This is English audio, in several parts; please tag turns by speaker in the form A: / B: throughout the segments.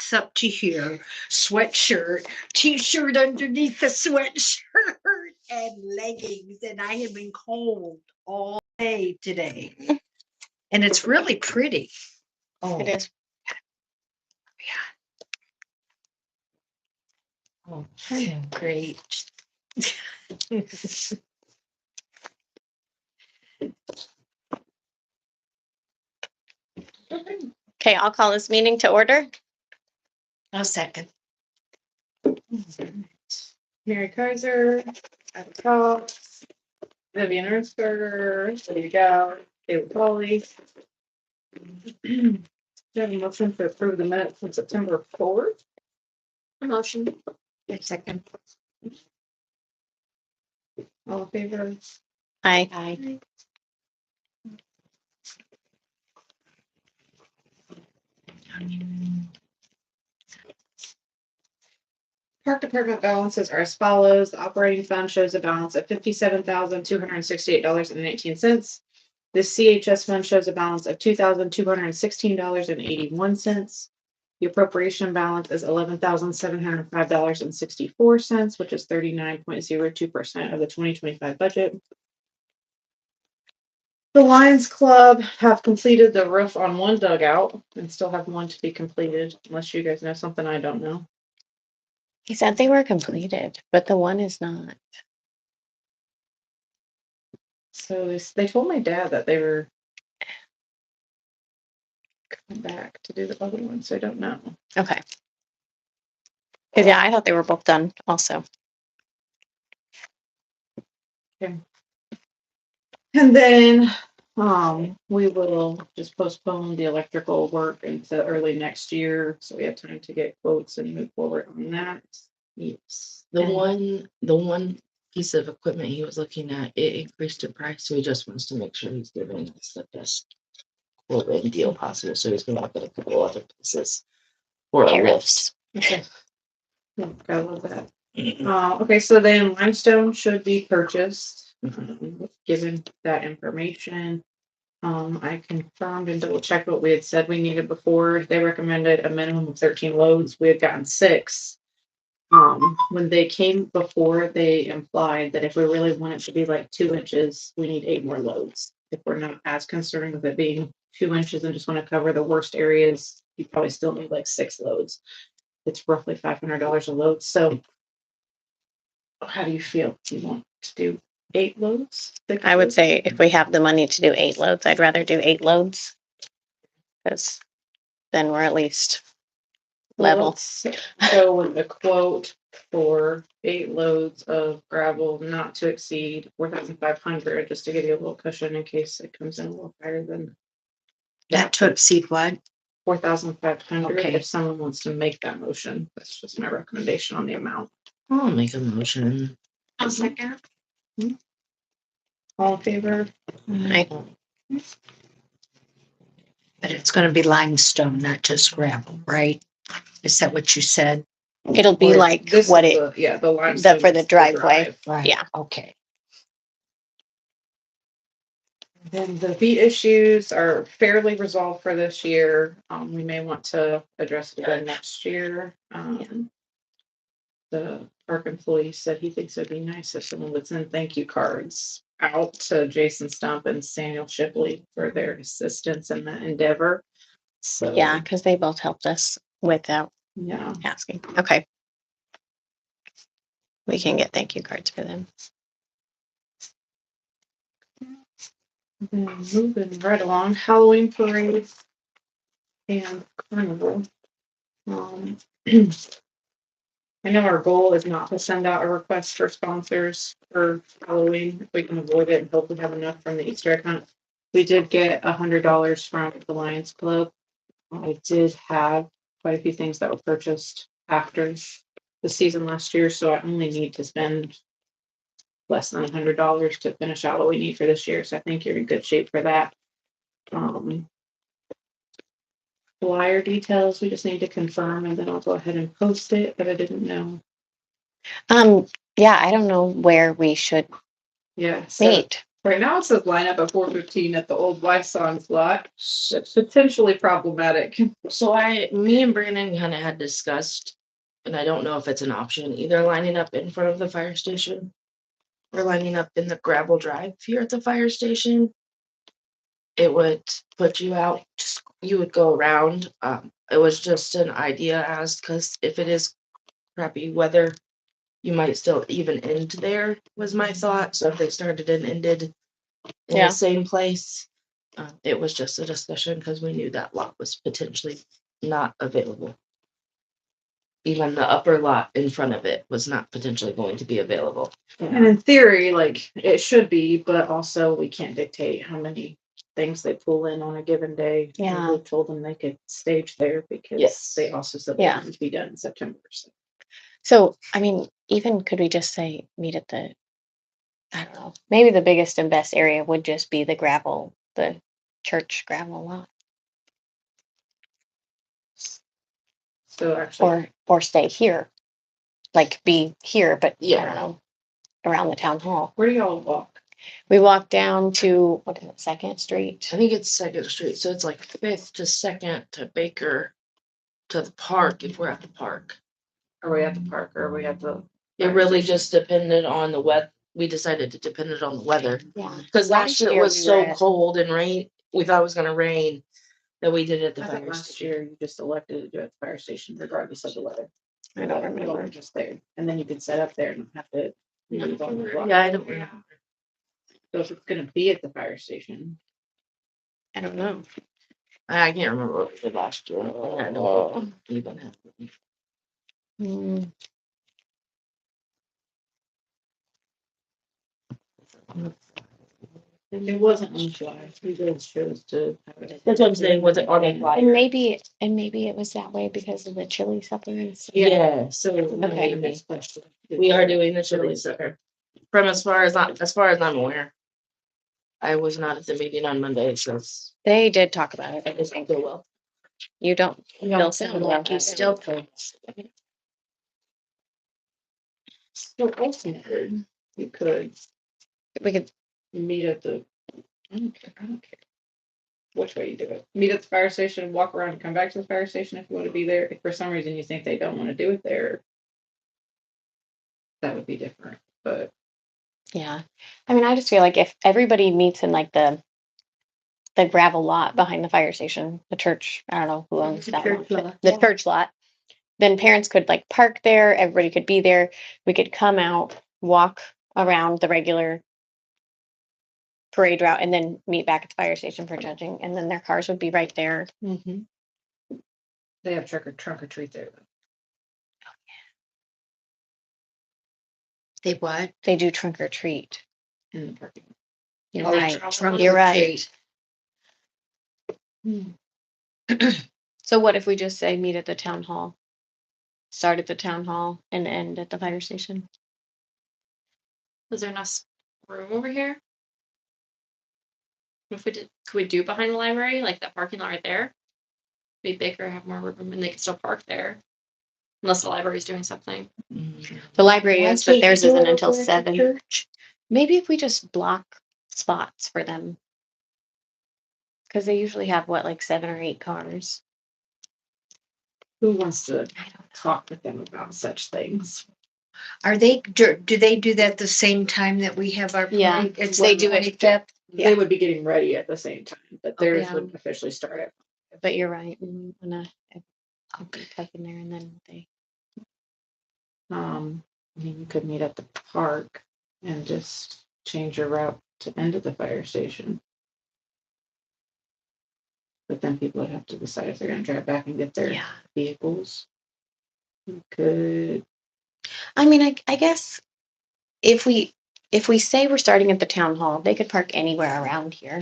A: socks up to here, sweatshirt, t-shirt underneath the sweatshirt, and leggings. And I have been cold all day today. And it's really pretty. Oh,
B: It is.
A: oh, great.
B: Okay, I'll call this meeting to order.
A: A second.
C: Mary Kaiser, Adam Cox, Vivian Erzberger, there you go, David Polly. Do you have a motion to approve the minutes from September 4th?
B: A motion.
A: A second.
C: All in favor?
B: Aye.
A: Aye.
C: Park Department balances are as follows. The operating fund shows a balance of $57,268.18. The CHS fund shows a balance of $2,216.81. The appropriation balance is $11,705.64, which is 39.02% of the 2025 budget. The Lions Club have completed the roof on one dugout and still have one to be completed, unless you guys know something I don't know.
B: He said they were completed, but the one is not.
C: So they told my dad that they were coming back to do the other one, so I don't know.
B: Okay. Because yeah, I thought they were both done also.
C: And then we will just postpone the electrical work into early next year, so we have time to get quotes and move forward on that.
D: Yes. The one piece of equipment he was looking at, it increased in price, so he just wants to make sure he's giving us the best quote and deal possible. So he's gonna look at a couple other pieces for our lifts.
C: Okay. Gotta love that. Okay, so then limestone should be purchased, given that information. I confirmed and double checked what we had said we needed before. They recommended a minimum of 13 loads. We had gotten 6. When they came before, they implied that if we really want it to be like 2 inches, we need 8 more loads. If we're not as concerned with it being 2 inches and just want to cover the worst areas, you probably still need like 6 loads. It's roughly $500 a load. So how do you feel? Do you want to do 8 loads?
B: I would say if we have the money to do 8 loads, I'd rather do 8 loads. Because then we're at least level.
C: Let's go with a quote for 8 loads of gravel not to exceed 4,500, just to give you a little cushion in case it comes in a little higher than
A: That to exceed what?
C: 4,500.
A: Okay.
C: If someone wants to make that motion, that's just my recommendation on the amount.
D: I'll make a motion.
A: A second.
C: All in favor?
B: Aye.
A: But it's gonna be limestone, not just gravel, right? Is that what you said?
B: It'll be
C: Or
B: like
C: this
B: what
C: is
B: it,
C: the limestone
B: for the
C: is
B: driveway.
C: drive.
A: Right.
B: Yeah.
A: Okay.
C: Then the fee issues are fairly resolved for this year. We may want to address it again next year. The park employee said he thinks it'd be nice if someone would send thank you cards out to Jason Stump and Samuel Shipley for their assistance in that endeavor. So
B: Yeah, because they both helped us without
C: yeah.
B: asking. Okay. We can get thank you cards for them.
C: Then moving right along, Halloween parade and carnival. I know our goal is not to send out a request for sponsors for Halloween. If we can avoid it and hopefully have enough from the Easter egg hunt. We did get $100 from the Lions Club. I did have quite a few things that were purchased after the season last year, so I only need to spend less than $100 to finish out what we need for this year. So I think you're in good shape for that. Flyer details, we just need to confirm, and then I'll go ahead and post it, but I didn't know.
B: Yeah, I don't know where we should
C: Yeah. So
B: meet.
C: Right now it says line up at 4:15 at the old Songs lot. That's potentially problematic.
D: So me and Brandon kind of had discussed, and I don't know if it's an option, either lining up in front of the fire station or lining up in the gravel drive here at the fire station. It would put you out, you would go around. It was just an idea as, because if it is crappy weather, you might still even end there, was my thought. So if they started and ended in
B: Yeah.
D: the same place, it was just a discussion because we knew that lot was potentially not available. Even the upper lot in front of it was not potentially going to be available.
C: And in theory, like it should be, but also we can't dictate how many things they pull in on a given day.
B: Yeah.
C: We told them they could stage there because
D: Yes.
C: they also said
B: Yeah.
C: it would be done in September.
B: So, I mean, even could we just say meet at the, I don't know, maybe the biggest and best area would just be the church gravel lot,
C: So actually,
B: or stay here, like be here, but I
D: Yeah.
B: don't know, around the town hall.
C: where do y'all walk?
B: We walk down to, what is it, Second Street?
D: I think it's Second Street, so it's like 5th to 2nd to Baker to the park if we're at the park.
C: Are we at the park or are we at the?
D: It really just depended on the weather. We decided to depend it on the weather
B: Yeah.
D: because last year it
B: year
D: was
B: we
D: so
B: were at-
D: cold and rain. We thought it was gonna rain that we did it at the
C: I thought
D: fire
C: last
D: station.
C: year you just elected to do it at the fire station regardless of the weather.
B: I don't
C: You
B: remember.
C: were just there, and then you could set up there and not have to. move on the block.
D: Yeah, I don't remember.
C: So if it's gonna be at the fire station,
B: I don't know.
D: I can't remember what we did last year. I don't even have.
B: Mm,
C: it wasn't on July. We just chose to. have it.
D: That's what I'm saying. Was it on a flyer?
B: and maybe it was that way because of the chili supplements.
D: Yeah. So
B: Okay.
C: Next question.
D: we are doing the chili supper. From as far as I'm aware, I was not at the meeting on Monday, so
B: They did talk about it.
D: I just think go well.
B: You don't
C: Y'all
B: still
C: sound
B: well.
C: like you still could. So ultimately, you could
B: We could,
C: meet at the. I don't care. Which way you do it. Meet at the fire station, walk around and come back to the fire station if you want to be there. If for some reason you think they don't want to do it there. That would be different, but
B: yeah. I mean, I just feel like if everybody meets in like the gravel lot behind the fire station, the church, I don't know who owns that lot, the church lot, then parents could like park there, everybody could be there. We could come out, walk around the regular parade route, and then meet back at the fire station for judging, and then their cars would be right there.
C: they have trunk or treat there.
A: They what?
B: They do trunk or treat.
C: In the parking.
B: You're
A: Oh,
B: right.
A: trunk
B: You're
A: or
B: right.
C: lot.
B: So what if we just say meet at the town hall? Start at the town hall and end at the fire station?
E: Was there enough room over here? If we did, could we do behind the library, like that parking lot right there? Be bigger, have more room, and they could still park there. Unless the library's doing something.
B: The library
A: Why
B: is, but
A: can't
B: theirs
A: you do
B: isn't
A: it
B: until
A: over at the
B: 7.
A: church?
B: Maybe if we just block spots for them. Because they usually have what, like 7 or 8 cars.
C: Who wants to
B: I don't know.
C: talk with them about such things?
A: Are they, do they do that the same time that we have our
B: Yeah,
A: parade? It's
B: they
A: the
B: do it.
A: 25th?
C: They would be getting ready at the same time, but theirs
B: yeah.
C: would officially start at.
B: But you're right. I'll be tucking there and then they.
C: I mean, you could meet at the park and just change your route to end at the fire station. But then people would have to decide if they're gonna drive back and get their
B: Yeah.
C: vehicles. You could,
B: I mean, I guess if we say we're starting at the town hall, they could park anywhere around here.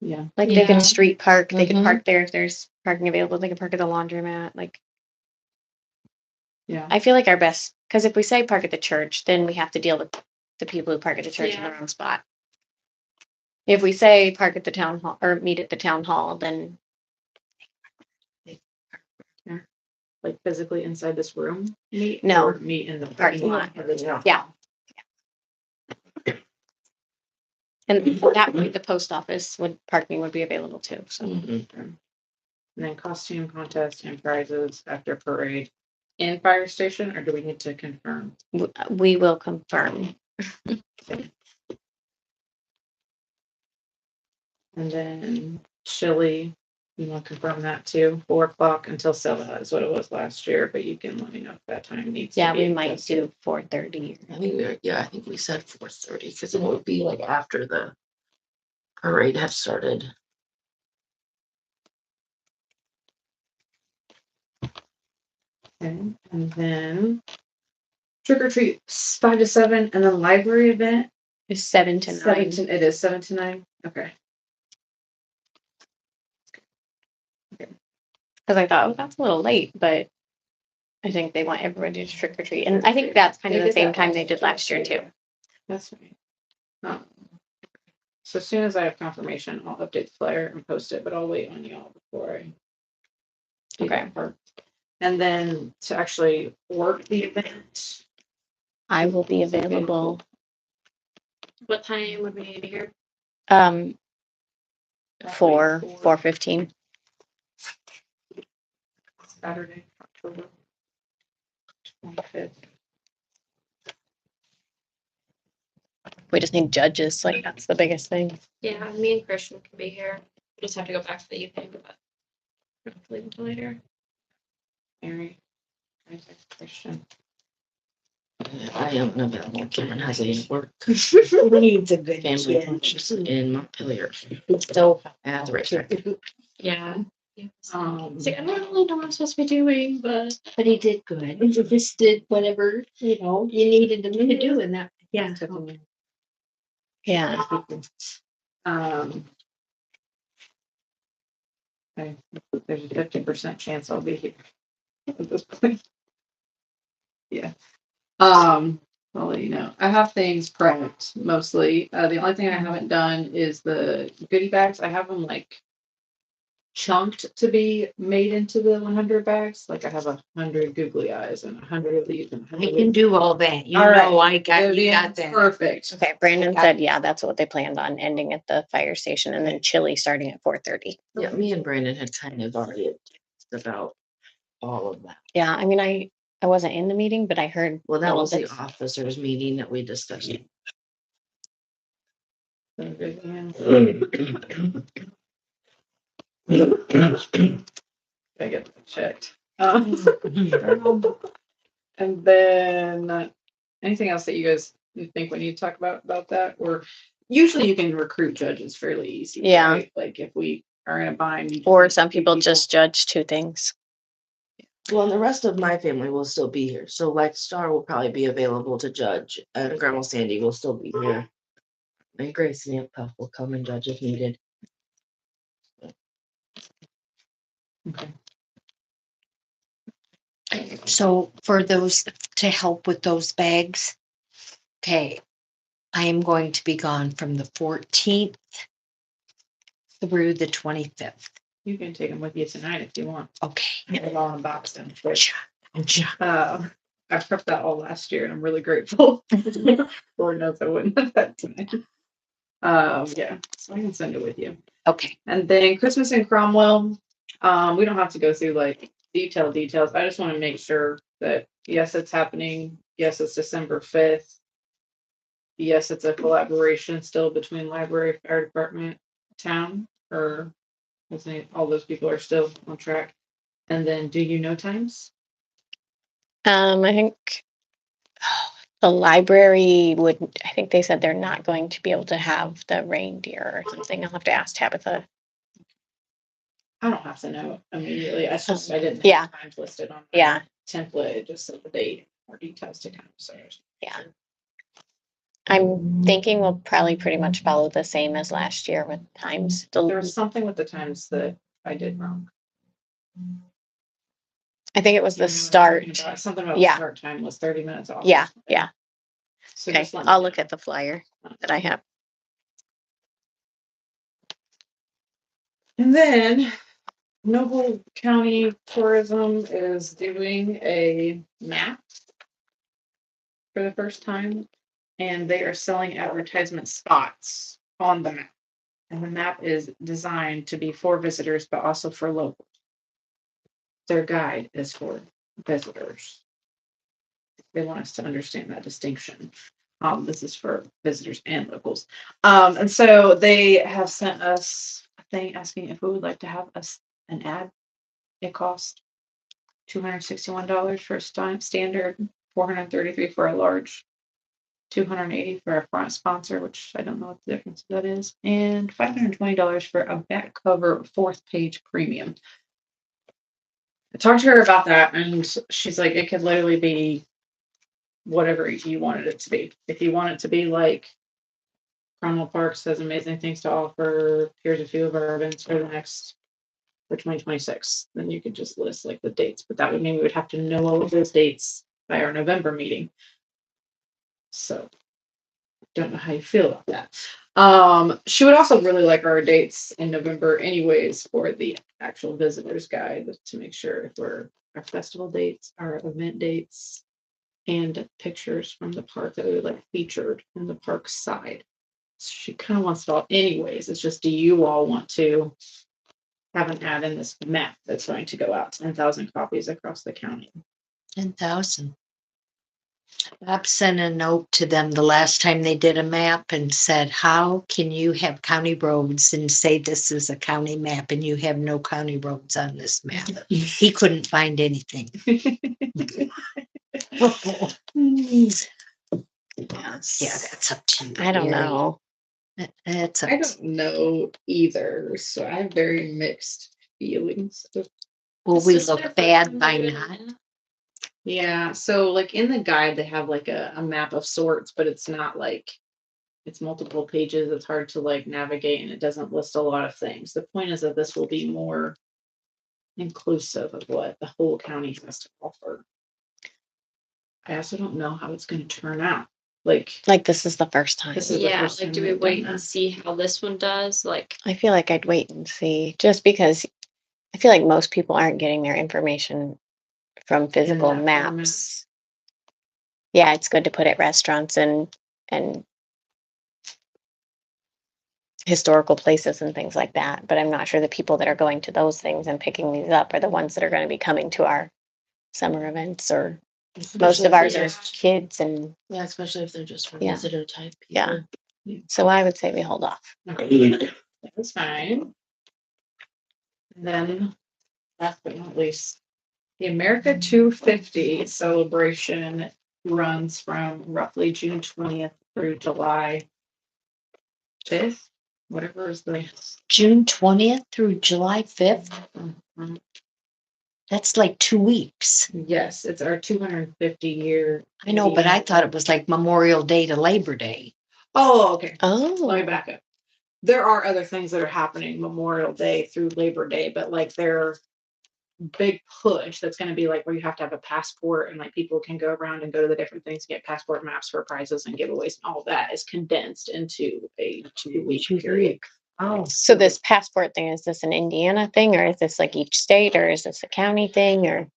C: yeah,
B: Like they can
E: Yeah.
B: street park, they can
D: Mhm.
B: park there if there's parking available. They can park at the laundromat. Like
C: yeah.
B: I feel like our best, because if we say park at the church, then we have to deal with the people who park at the church in the
E: Yeah.
B: wrong spot. If we say park at the town hall or meet at the town hall, then
C: Like physically inside this room? Meet?
B: No.
C: Or meet in the
B: Parking
C: parking lot?
B: Yeah. And And that way the post office parking would be available too, so.
D: Mhm.
C: And then costume contest and prizes after parade in fire station, or do we need to confirm?
B: We will confirm.
C: And then chili, you want to confirm that too, 4 o'clock until 7 is what it was last year, but you can let me know if that time needs.
B: Yeah,
C: to be
B: we might
C: adjusted.
B: do 4:30.
D: I think we said 4:30, because then it would be like after the parade had started.
C: Okay, and then trick or treat 5 to 7, and then library event
B: It's 7 to 9.
C: It is 7 to 9. Okay.
B: Because I thought, oh, that's a little late, but I think they want everybody to trick or treat. And I think that's kind of
C: They
B: the
C: did
B: same
C: that
B: time they did last year too.
C: That's right. So as soon as I have confirmation, I'll update the flyer and post it, but I'll wait on y'all before I do
B: Okay.
C: that part. And then to actually work the event,
B: I will be available.
E: What time would we need to hear?
B: 4:15.
C: Saturday, October 25th.
B: We just need judges. Like that's the biggest thing.
E: Yeah, me and Christian can be here. We just have to go back to the UK, but we don't have to leave until later.
C: Mary, Isaac, Christian.
D: I am unavailable. Cameron has a work
A: Needs a good
D: family
A: kid.
D: function in Montpelier
A: So
D: at the racetrack.
E: Yeah. Yeah.
C: Um,
E: I don't really know what I'm supposed to be doing, but
A: But he did good. He just did whatever, you needed him to do and that, yeah.
C: Tiffany.
B: Yeah.
C: Okay, there's a 50% chance I'll be here at this point. Yeah. I'll let you know. I have things prepped mostly. The only thing I haven't done is the goodie bags. I have them like chunked to be made into the 100 bags. Like I have 100 googly eyes and 100 of these. And
A: I
C: 100
A: can do all that. You
C: All right.
A: know, I got, you
C: Vivian,
A: got that.
C: perfect.
B: Okay. Brandon
A: I got
B: said, yeah, that's what they planned on ending at the fire station and then chili starting at 4:30.
D: Yeah, me and Brandon had kind of already talked about all of that.
B: Yeah. I mean, I wasn't in the meeting, but I heard.
D: Well, that
B: all
D: was the
B: this.
D: officers meeting that we discussed.
C: So Vivian, I get that checked. And then anything else that you guys think we need to talk about that? Or usually you can recruit judges fairly easy.
B: Yeah.
C: Right? Like if we are in a bind. you just
B: Or
C: need
B: some
C: two
B: people just judge 2 things.
D: Well, and the rest of my family will still be here. So like Star will probably be available to judge, and Grandma Sandy will still be here. And Grace and Aunt Puff will come and judge if needed.
C: Okay.
A: So for those, to help with those bags, okay, I am going to be gone from the 14th through the 25th.
C: You can take them with you tonight if you want.
A: Okay.
C: Get it all unboxed and quick.
A: Yeah.
C: I prepped that all last year and I'm really grateful. Lord knows I wouldn't have that time. Yeah, so I can send it with you.
A: Okay.
C: And then Christmas in Cromwell, we don't have to go through like details. I just want to make sure that yes, it's happening. Yes, it's December 5th. Yes, it's a collaboration still between library, fire department, town, or all those people are still on track. And then do you know times?
B: I think the library I think they said they're not going to be able to have the reindeer or something. I'll have to ask Tabitha.
C: I don't have to know immediately. I didn't have
B: Yeah.
C: times listed on my
B: Yeah.
C: template. It just said the date, more details to come. So
B: Yeah. I'm thinking we'll probably pretty much follow the same as last year with times.
C: there was something with the times that I did wrong.
B: I think it was
C: You
B: the
C: know what I'm talking
B: start.
C: about? Something about
B: Yeah.
C: the start time was 30 minutes off.
B: Yeah. Yeah.
C: So
B: Okay.
C: just let me
B: I'll
C: know.
B: look at the flyer that I have.
C: And then Noble County Tourism is doing a map for the first time, and they are selling advertisement spots on the map. And the map is designed to be for visitors, but also for locals. Their guide is for visitors. They want us to understand that distinction. This is for visitors and locals. And so they have sent us a thing asking if we would like to have an ad. It costs $261 for a standard, $433 for a large, $280 for a front sponsor, which I don't know what the difference that is, and $520 for a back cover 4th page premium. I talked to her about that, and she's like, it could literally be whatever you wanted it to be. If you want it to be like Cromwell Parks has amazing things to offer, here's a few of our events for 2026, then you could just list like the dates, but that would mean we would have to know all of those dates by our November meeting. So don't know how you feel about that. She would also really like our dates in November anyways for the actual visitors guide to make sure if we're our festival dates, our event dates, and pictures from the park that we would like featured in the park side. She kind of wants it all anyways. It's just, do you all want to have an ad in this map that's going to go out 10,000 copies across the county?
A: 10,000. Bob sent a note to them the last time they did a map and said, how can you have county roads and say this is a county map and you have no county roads on this map? He couldn't find anything. Yes. Yeah, that's up to you.
B: I don't
A: Gary.
B: know.
A: That's up
C: I
A: to
C: don't know either, so I have very mixed feelings.
A: Will
E: This
A: we
E: is their
A: look
E: first
A: bad
E: time
A: by
E: doing
A: not?
E: that.
C: Yeah, so like in the guide, they have like a map of sorts, but it's not like it's multiple pages. It's hard to like navigate and it doesn't list a lot of things. The point is that this will be more inclusive of what the whole county has to offer. I also don't know how it's going to turn out. Like
B: This is the first time.
C: This is the
E: Yeah,
C: first
E: like
C: time
E: do we
C: we've done
E: wait
C: that.
E: and see how this one does? Like,
B: I feel like I'd wait and see, just because I feel like most people aren't getting their information from physical
C: that format.
B: maps. Yeah, it's good to put at restaurants and historical places and things like that. But I'm not sure the people that are going to those things and picking these up are the ones that are going to be coming to our summer events, or most
D: Especially
B: of
D: if
B: ours
D: they're
B: are
D: just-
B: kids. And
D: Yeah, especially if they're just for
B: Yeah.
D: visitor type
B: Yeah.
D: people.
B: so I would say we hold off.
C: Okay, that's fine. And then, last but not least, the America 250 celebration runs from roughly June 20th through July 5th, whatever is the.
A: June 20th through July 5th.
C: Mhm.
A: That's like 2 weeks.
C: Yes, it's our 250 year.
A: I know, but I thought it was like Memorial Day to Labor Day.
C: Oh, okay. Let me
B: Oh,
C: back up. There are other things that are happening Memorial Day through Labor Day, but like their big push that's going to be like where you have to have a passport and like people can go around and go to the different things, get passport maps for prizes and giveaways and all that is condensed into a 2 week period.
A: Oh,
B: so this passport thing, is this an Indiana thing, or is this like each state, or is this a county thing, or?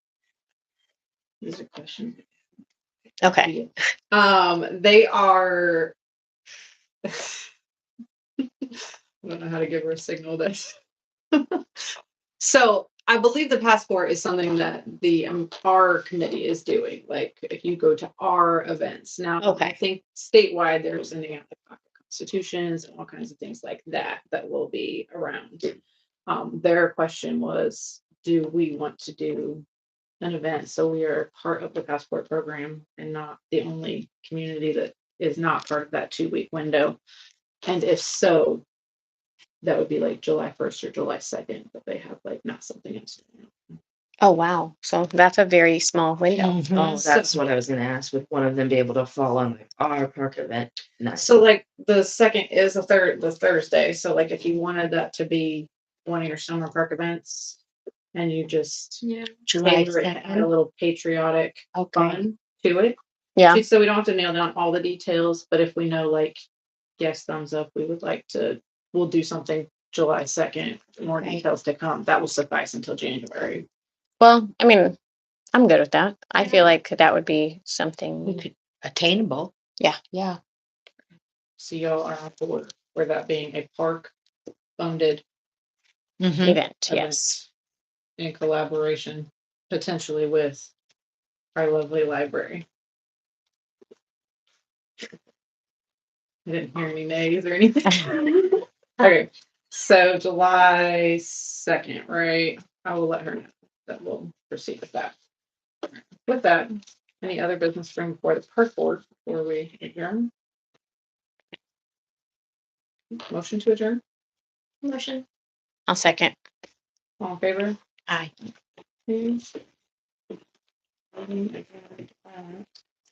C: These are questions.
B: Okay.
C: They are. I don't know how to give her a signal this. So I believe the passport is something that the our committee is doing. Like if you go to our events now,
B: Okay.
C: I think statewide they're sending out the pocket constitutions and all kinds of things like that that will be around. Their question was, do we want to do an event? So we are part of the passport program and not the only community that is not part of that 2 week window. And if so, that would be like July 1st or July 2nd, but they have like not something else.
B: Oh, wow. So that's a very small window.
D: Oh, that's what I was gonna ask. Would one of them be able to fall on like our park event? Nice.
C: So like the second is the Thursday. So like if you wanted that to be one of your summer park events and you just
E: yeah.
A: July
C: tailor it, add a
A: 2nd.
C: little patriotic
A: Okay.
C: fun to it.
B: Yeah.
C: So we don't have to nail down all the details, but if we know like, yes, thumbs up, we would like to, we'll do something July 2nd, more
A: Okay.
C: details to come. That will suffice until January.
B: Well, I mean, I'm good with that. I
E: Yeah.
B: feel like that would be
A: We
B: something.
A: could attainable.
B: Yeah.
A: Yeah.
C: So y'all are on board. for that being a park funded
D: Mhm.
B: Event, yes.
C: in collaboration potentially with our lovely library. I didn't hear any nays or anything. Okay, so July 2nd, right? I will let her know that we'll proceed with that. With that, any other business from before the park board before we adjourn? Motion to adjourn?
E: Motion.
B: I'll second.
C: All in favor?
D: Aye.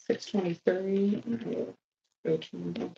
C: 6:23. Go to